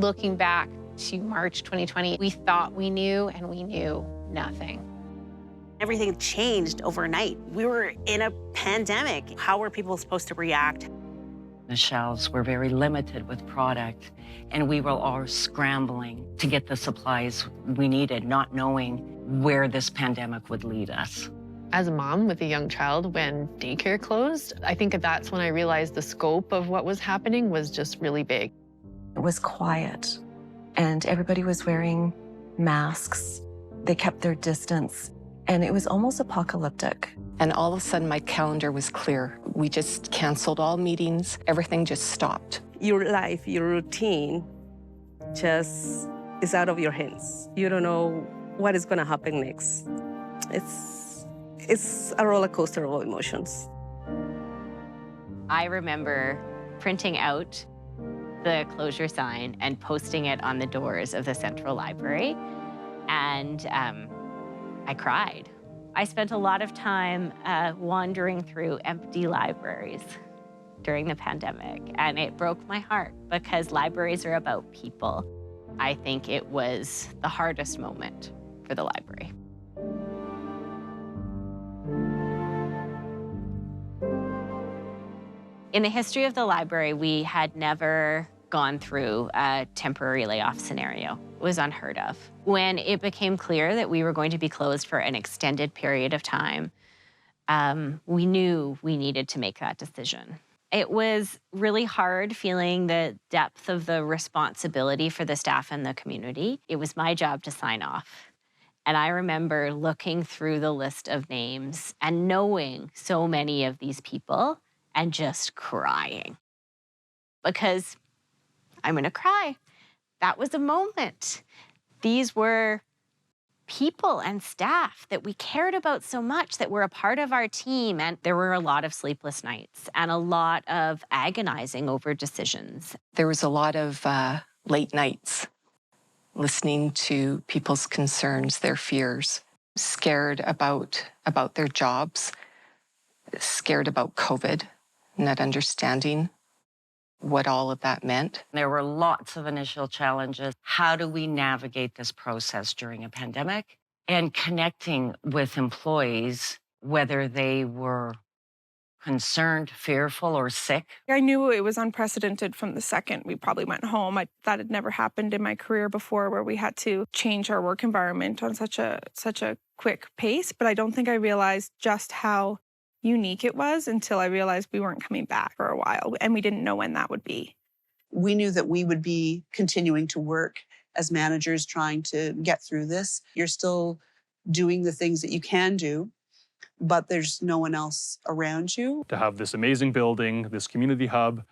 Looking back to March 2020, we thought we knew, and we knew nothing. Everything changed overnight. We were in a pandemic. How were people supposed to react? The shelves were very limited with product, and we were all scrambling to get the supplies we needed, not knowing where this pandemic would lead us. As a mom with a young child, when daycare closed, I think that's when I realized the scope of what was happening was just really big. It was quiet, and everybody was wearing masks. They kept their distance, and it was almost apocalyptic. And all of a sudden, my calendar was clear. We just canceled all meetings. Everything just stopped. Your life, your routine just is out of your hands. You don't know what is going to happen next. It's a roller coaster of emotions. I remember printing out the closure sign and posting it on the doors of the Central Library, and I cried. I spent a lot of time wandering through empty libraries during the pandemic, and it broke my heart because libraries are about people. I think it was the hardest moment for the library. In the history of the library, we had never gone through a temporary layoff scenario. It was unheard of. When it became clear that we were going to be closed for an extended period of time, we knew we needed to make that decision. It was really hard feeling the depth of the responsibility for the staff and the community. It was my job to sign off. And I remember looking through the list of names and knowing so many of these people and just crying. Because I'm gonna cry. That was a moment. These were people and staff that we cared about so much, that were a part of our team, and there were a lot of sleepless nights and a lot of agonizing over decisions. There was a lot of late nights listening to people's concerns, their fears, scared about their jobs, scared about COVID, not understanding what all of that meant. There were lots of initial challenges. How do we navigate this process during a pandemic? And connecting with employees, whether they were concerned, fearful, or sick. I knew it was unprecedented from the second we probably went home. That had never happened in my career before, where we had to change our work environment on such a quick pace. But I don't think I realized just how unique it was until I realized we weren't coming back for a while, and we didn't know when that would be. We knew that we would be continuing to work as managers trying to get through this. You're still doing the things that you can do, but there's no one else around you. To have this amazing building, this community hub,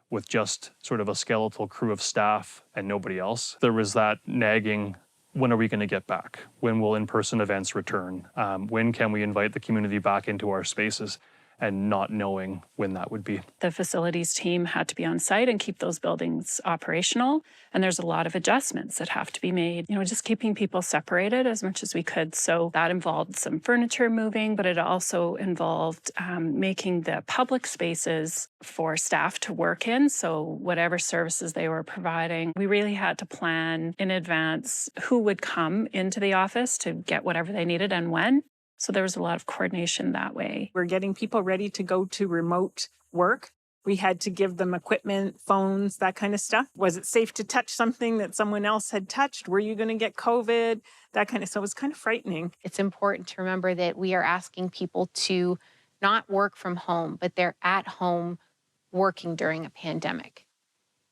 with just sort of a skeletal crew of staff and nobody else, there was that nagging, when are we going to get back? When will in-person events return? When can we invite the community back into our spaces? And not knowing when that would be. The facilities team had to be on site and keep those buildings operational. And there's a lot of adjustments that have to be made, just keeping people separated as much as we could. So that involved some furniture moving, but it also involved making the public spaces for staff to work in. So whatever services they were providing, we really had to plan in advance who would come into the office to get whatever they needed and when. So there was a lot of coordination that way. We're getting people ready to go to remote work. We had to give them equipment, phones, that kind of stuff. Was it safe to touch something that someone else had touched? Were you going to get COVID? That kind of stuff. It was kind of frightening. It's important to remember that we are asking people to not work from home, but they're at home working during a pandemic.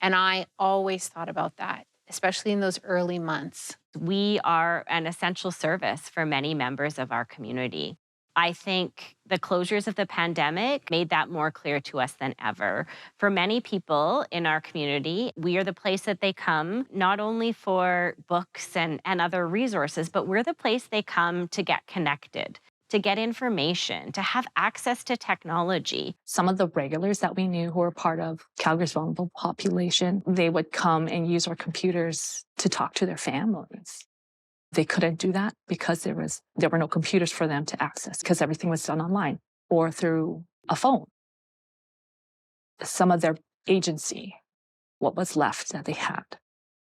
And I always thought about that, especially in those early months. We are an essential service for many members of our community. I think the closures of the pandemic made that more clear to us than ever. For many people in our community, we are the place that they come, not only for books and other resources, but we're the place they come to get connected, to get information, to have access to technology. Some of the regulars that we knew who were part of Calgary's vulnerable population, they would come and use our computers to talk to their families. They couldn't do that because there were no computers for them to access because everything was done online or through a phone. Some of their agency, what was left that they had,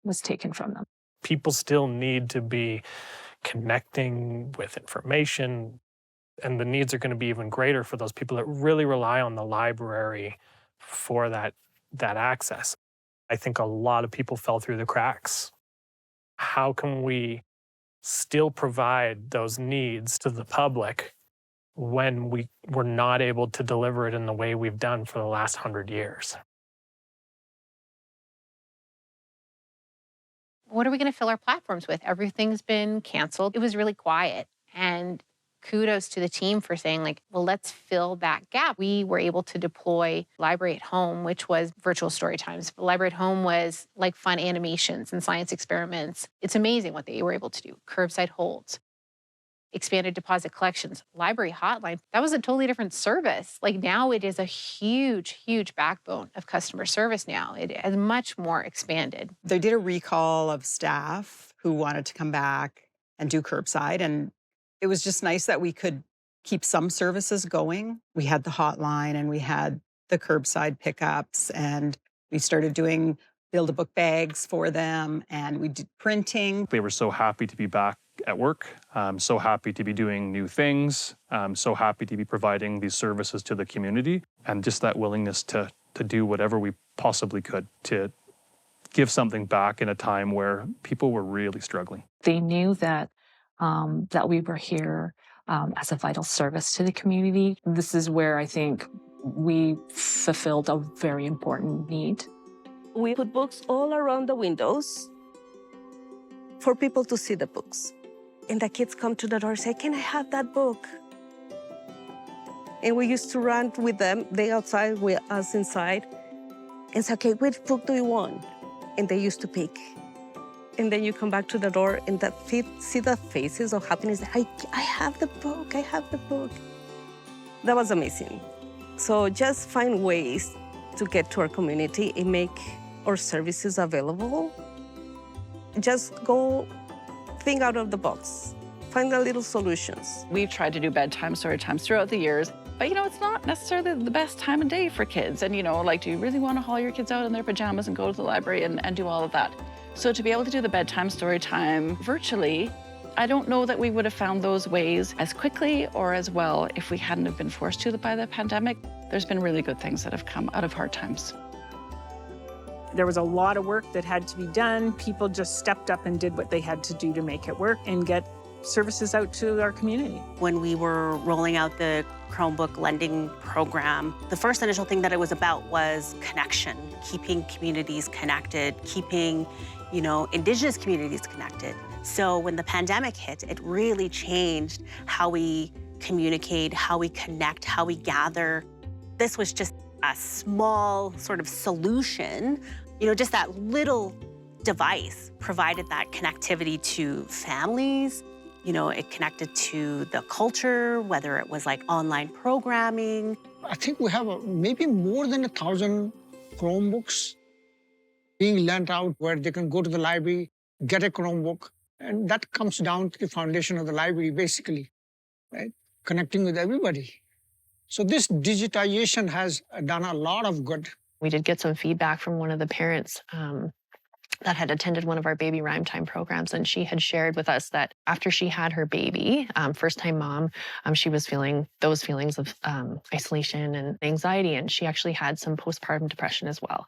was taken from them. People still need to be connecting with information, and the needs are going to be even greater for those people that really rely on the library for that access. I think a lot of people fell through the cracks. How can we still provide those needs to the public when we were not able to deliver it in the way we've done for the last 100 years? What are we going to fill our platforms with? Everything's been canceled. It was really quiet. And kudos to the team for saying, like, well, let's fill that gap. We were able to deploy Library at Home, which was virtual story times. Library at Home was like fun animations and science experiments. It's amazing what they were able to do. Curbside holds, expanded deposit collections, library hotline. That was a totally different service. Like now it is a huge, huge backbone of customer service now. It is much more expanded. They did a recall of staff who wanted to come back and do curbside. And it was just nice that we could keep some services going. We had the hotline and we had the curbside pickups, and we started doing Build-A-Book bags for them, and we did printing. They were so happy to be back at work, so happy to be doing new things, so happy to be providing these services to the community, and just that willingness to do whatever we possibly could to give something back in a time where people were really struggling. They knew that that we were here as a vital service to the community. This is where I think we fulfilled a very important need. We put books all around the windows for people to see the books. And the kids come to the door and say, "Can I have that book?" And we used to run with them, they outside, with us inside, and say, "Okay, which book do you want?" And they used to pick. And then you come back to the door and see the faces of happiness. I have the book, I have the book. That was amazing. So just find ways to get to our community and make our services available. Just go think out of the box. Find the little solutions. We've tried to do bedtime story times throughout the years, but it's not necessarily the best time of day for kids. And like, do you really want to haul your kids out in their pajamas and go to the library and do all of that? So to be able to do the bedtime story time virtually, I don't know that we would have found those ways as quickly or as well if we hadn't have been forced to by the pandemic. There's been really good things that have come out of hard times. There was a lot of work that had to be done. People just stepped up and did what they had to do to make it work and get services out to our community. When we were rolling out the Chromebook lending program, the first initial thing that it was about was connection, keeping communities connected, keeping, Indigenous communities connected. So when the pandemic hit, it really changed how we communicate, how we connect, how we gather. This was just a small sort of solution, just that little device provided that connectivity to families. It connected to the culture, whether it was like online programming. I think we have maybe more than 1,000 Chromebooks being lent out where they can go to the library, get a Chromebook, and that comes down to the foundation of the library, basically, right? Connecting with everybody. So this digitization has done a lot of good. We did get some feedback from one of the parents that had attended one of our baby rhyme time programs, and she had shared with us that after she had her baby, first-time mom, she was feeling those feelings of isolation and anxiety, and she actually had some postpartum depression as well.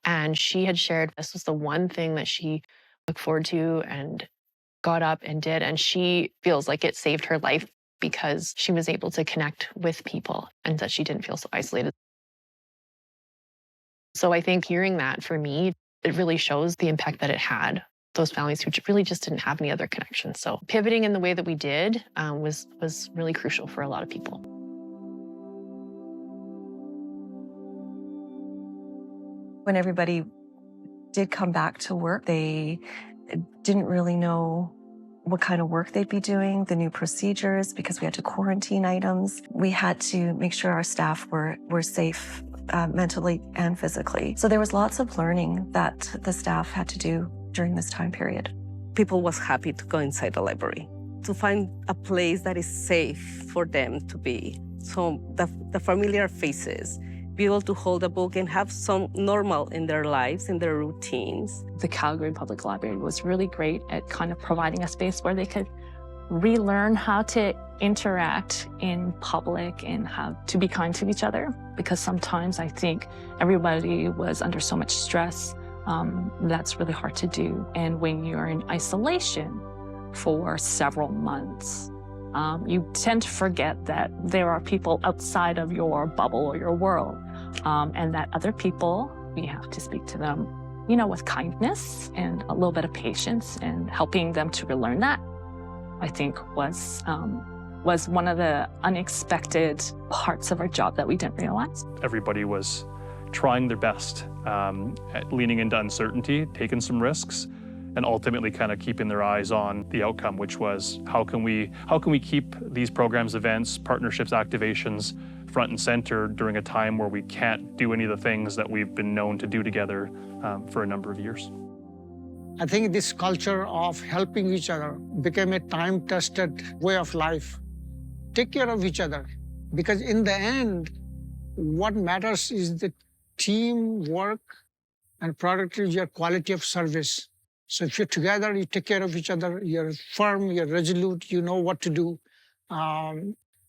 And she had shared this was the one thing that she looked forward to and got up and did, and she feels like it saved her life because she was able to connect with people and that she didn't feel so isolated. So I think hearing that for me, it really shows the impact that it had, those families who really just didn't have any other connections. So pivoting in the way that we did was really crucial for a lot of people. When everybody did come back to work, they didn't really know what kind of work they'd be doing, the new procedures, because we had to quarantine items. We had to make sure our staff were safe mentally and physically. So there was lots of learning that the staff had to do during this time period. People was happy to go inside the library, to find a place that is safe for them to be. So the familiar faces be able to hold a book and have some normal in their lives, in their routines. The Calgary Public Library was really great at kind of providing a space where they could relearn how to interact in public and how to be kind to each other. Because sometimes I think everybody was under so much stress, that's really hard to do. And when you're in isolation for several months, you tend to forget that there are people outside of your bubble or your world, and that other people, you have to speak to them, you know, with kindness and a little bit of patience, and helping them to relearn that, I think was one of the unexpected parts of our job that we didn't realize. Everybody was trying their best, at leaning into uncertainty, taking some risks, and ultimately kind of keeping their eyes on the outcome, which was how can we keep these programs, events, partnerships, activations front and center during a time where we can't do any of the things that we've been known to do together for a number of years. I think this culture of helping each other became a time-tested way of life. Take care of each other, because in the end, what matters is the teamwork and productivity or quality of service. So if you're together, you take care of each other, you're firm, you're resolute, you know what to do,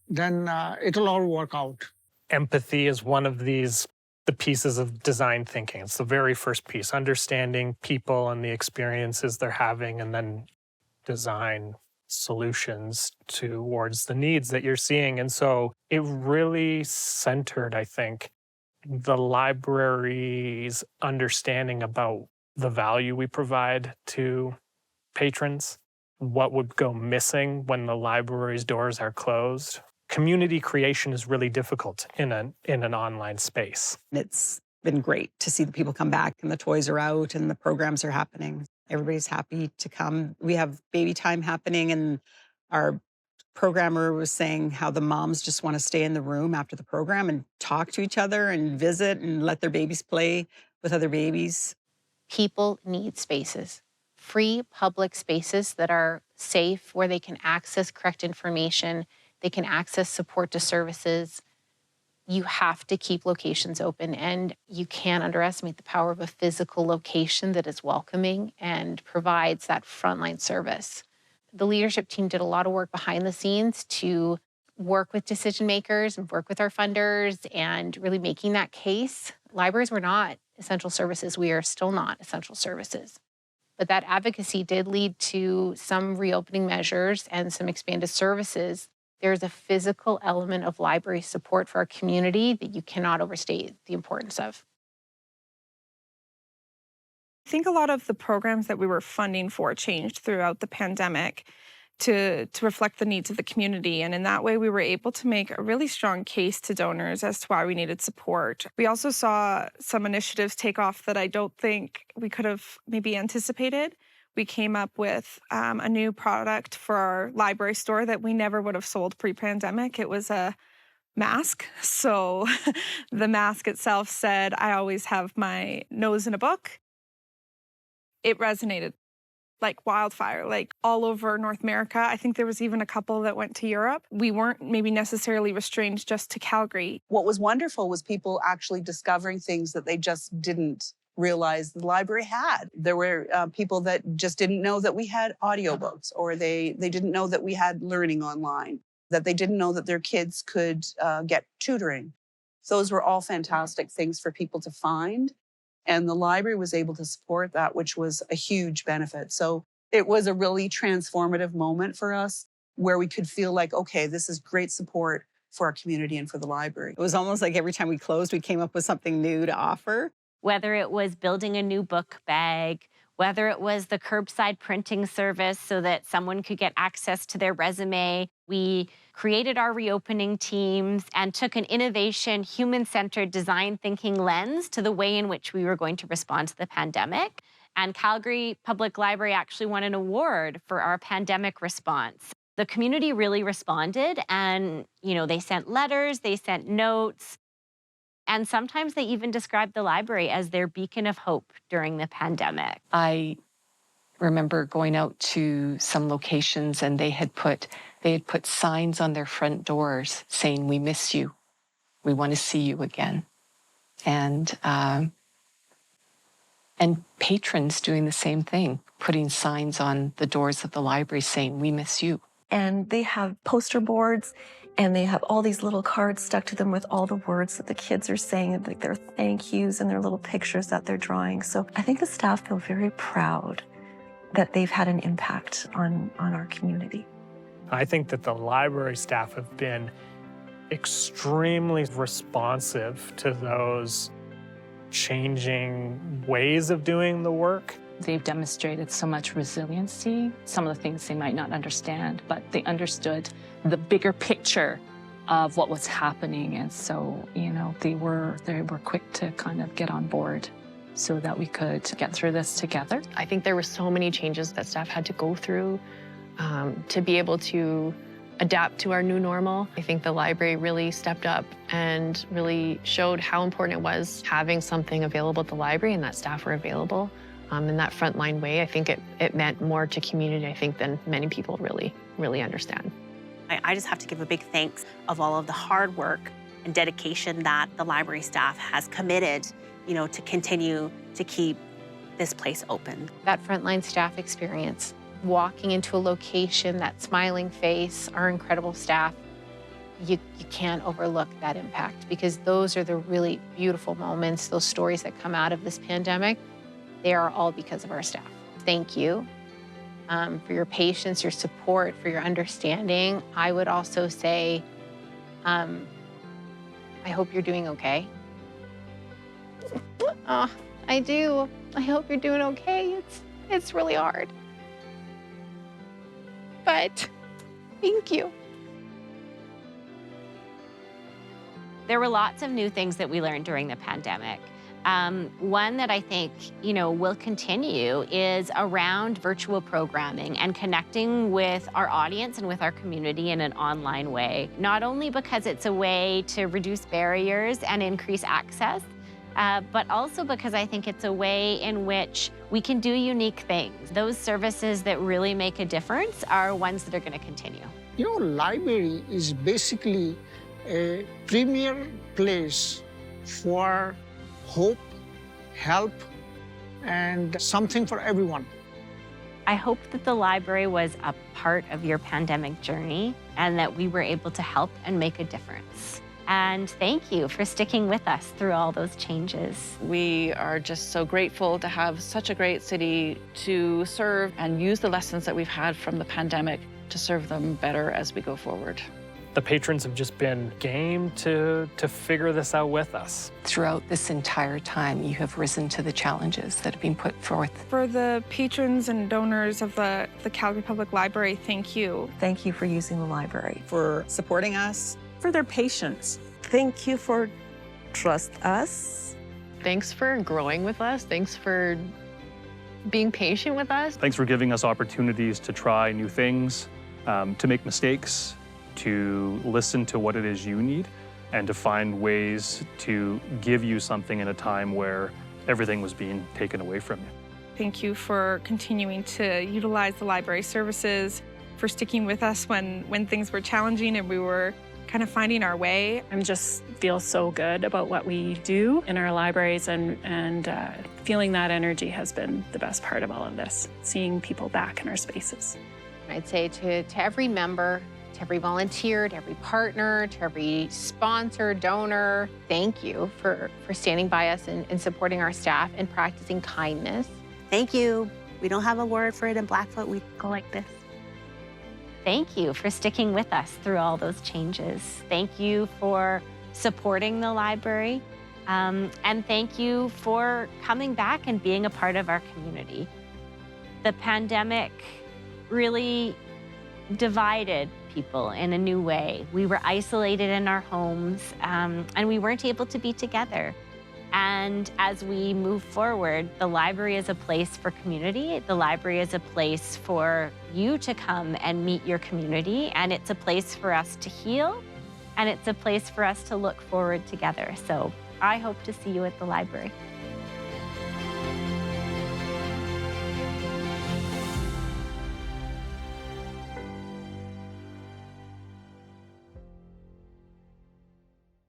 then it'll all work out. Empathy is one of the pieces of design thinking. It's the very first piece, understanding people and the experiences they're having, and then design solutions towards the needs that you're seeing. And so it really centered, I think, the library's understanding about the value we provide to patrons, what would go missing when the library's doors are closed. Community creation is really difficult in an online space. It's been great to see the people come back and the toys are out and the programs are happening. Everybody's happy to come. We have baby time happening, and our programmer was saying how the moms just want to stay in the room after the program and talk to each other and visit and let their babies play with other babies. People need spaces, free public spaces that are safe, where they can access correct information, they can access support to services. You have to keep locations open, and you can't underestimate the power of a physical location that is welcoming and provides that frontline service. The leadership team did a lot of work behind the scenes to work with decision makers and work with our funders and really making that case. Libraries were not essential services. We are still not essential services. But that advocacy did lead to some reopening measures and some expanded services. There's a physical element of library support for our community that you cannot overstate the importance of. I think a lot of the programs that we were funding for changed throughout the pandemic to reflect the needs of the community. And in that way, we were able to make a really strong case to donors as to why we needed support. We also saw some initiatives take off that I don't think we could have maybe anticipated. We came up with a new product for our library store that we never would have sold pre-pandemic. It was a mask. So the mask itself said, "I always have my nose in a book." It resonated like wildfire, like all over North America. I think there was even a couple that went to Europe. We weren't maybe necessarily restrained just to Calgary. What was wonderful was people actually discovering things that they just didn't realize the library had. There were people that just didn't know that we had audiobooks, or they didn't know that we had learning online, that they didn't know that their kids could get tutoring. Those were all fantastic things for people to find. And the library was able to support that, which was a huge benefit. So it was a really transformative moment for us, where we could feel like, okay, this is great support for our community and for the library. It was almost like every time we closed, we came up with something new to offer. Whether it was building a new book bag, whether it was the curbside printing service so that someone could get access to their resume, we created our reopening teams and took an innovation, human-centered design thinking lens to the way in which we were going to respond to the pandemic. And Calgary Public Library actually won an award for our pandemic response. The community really responded, and they sent letters, they sent notes, and sometimes they even described the library as their beacon of hope during the pandemic. I remember going out to some locations, and they had put signs on their front doors saying, "We miss you. We want to see you again." And patrons doing the same thing, putting signs on the doors of the library saying, "We miss you." And they have poster boards and they have all these little cards stuck to them with all the words that the kids are saying, and like their thank yous and their little pictures that they're drawing. So I think the staff feel very proud that they've had an impact on our community. I think that the library staff have been extremely responsive to those changing ways of doing the work. They've demonstrated so much resiliency. Some of the things they might not understand, but they understood the bigger picture of what was happening. And so, they were quick to kind of get on board so that we could get through this together. I think there were so many changes that staff had to go through to be able to adapt to our new normal. I think the library really stepped up and really showed how important it was having something available at the library and that staff were available in that frontline way. I think it meant more to community, I think, than many people really understand. I just have to give a big thanks of all of the hard work and dedication that the library staff has committed, to continue to keep this place open. That frontline staff experience, walking into a location, that smiling face, our incredible staff, you can't overlook that impact, because those are the really beautiful moments, those stories that come out of this pandemic. They are all because of our staff. Thank you for your patience, your support, for your understanding. I would also say, I hope you're doing okay. Oh, I do. I hope you're doing okay. It's really hard. But thank you. There were lots of new things that we learned during the pandemic. One that I think, will continue is around virtual programming and connecting with our audience and with our community in an online way. Not only because it's a way to reduce barriers and increase access, but also because I think it's a way in which we can do unique things. Those services that really make a difference are ones that are going to continue. Library is basically a premier place for hope, help, and something for everyone. I hope that the library was a part of your pandemic journey and that we were able to help and make a difference. And thank you for sticking with us through all those changes. We are just so grateful to have such a great city to serve and use the lessons that we've had from the pandemic to serve them better as we go forward. The patrons have just been game to figure this out with us. Throughout this entire time, you have risen to the challenges that have been put forth. For the patrons and donors of the Calgary Public Library, thank you. Thank you for using the library. For supporting us. For their patience. Thank you for trust us. Thanks for growing with us. Thanks for being patient with us. Thanks for giving us opportunities to try new things, to make mistakes, to listen to what it is you need, and to find ways to give you something in a time where everything was being taken away from you. Thank you for continuing to utilize the library services, for sticking with us when things were challenging and we were kind of finding our way. I just feel so good about what we do in our libraries, and feeling that energy has been the best part of all of this, seeing people back in our spaces. I'd say to every member, to every volunteer, to every partner, to every sponsor, donor, thank you for standing by us and supporting our staff and practicing kindness. Thank you. We don't have a word for it in Blackfoot. We go like this. Thank you for sticking with us through all those changes. Thank you for supporting the library. And thank you for coming back and being a part of our community. The pandemic really divided people in a new way. We were isolated in our homes, and we weren't able to be together. And as we move forward, the library is a place for community. The library is a place for you to come and meet your community, and it's a place for us to heal, and it's a place for us to look forward together. So I hope to see you at the library.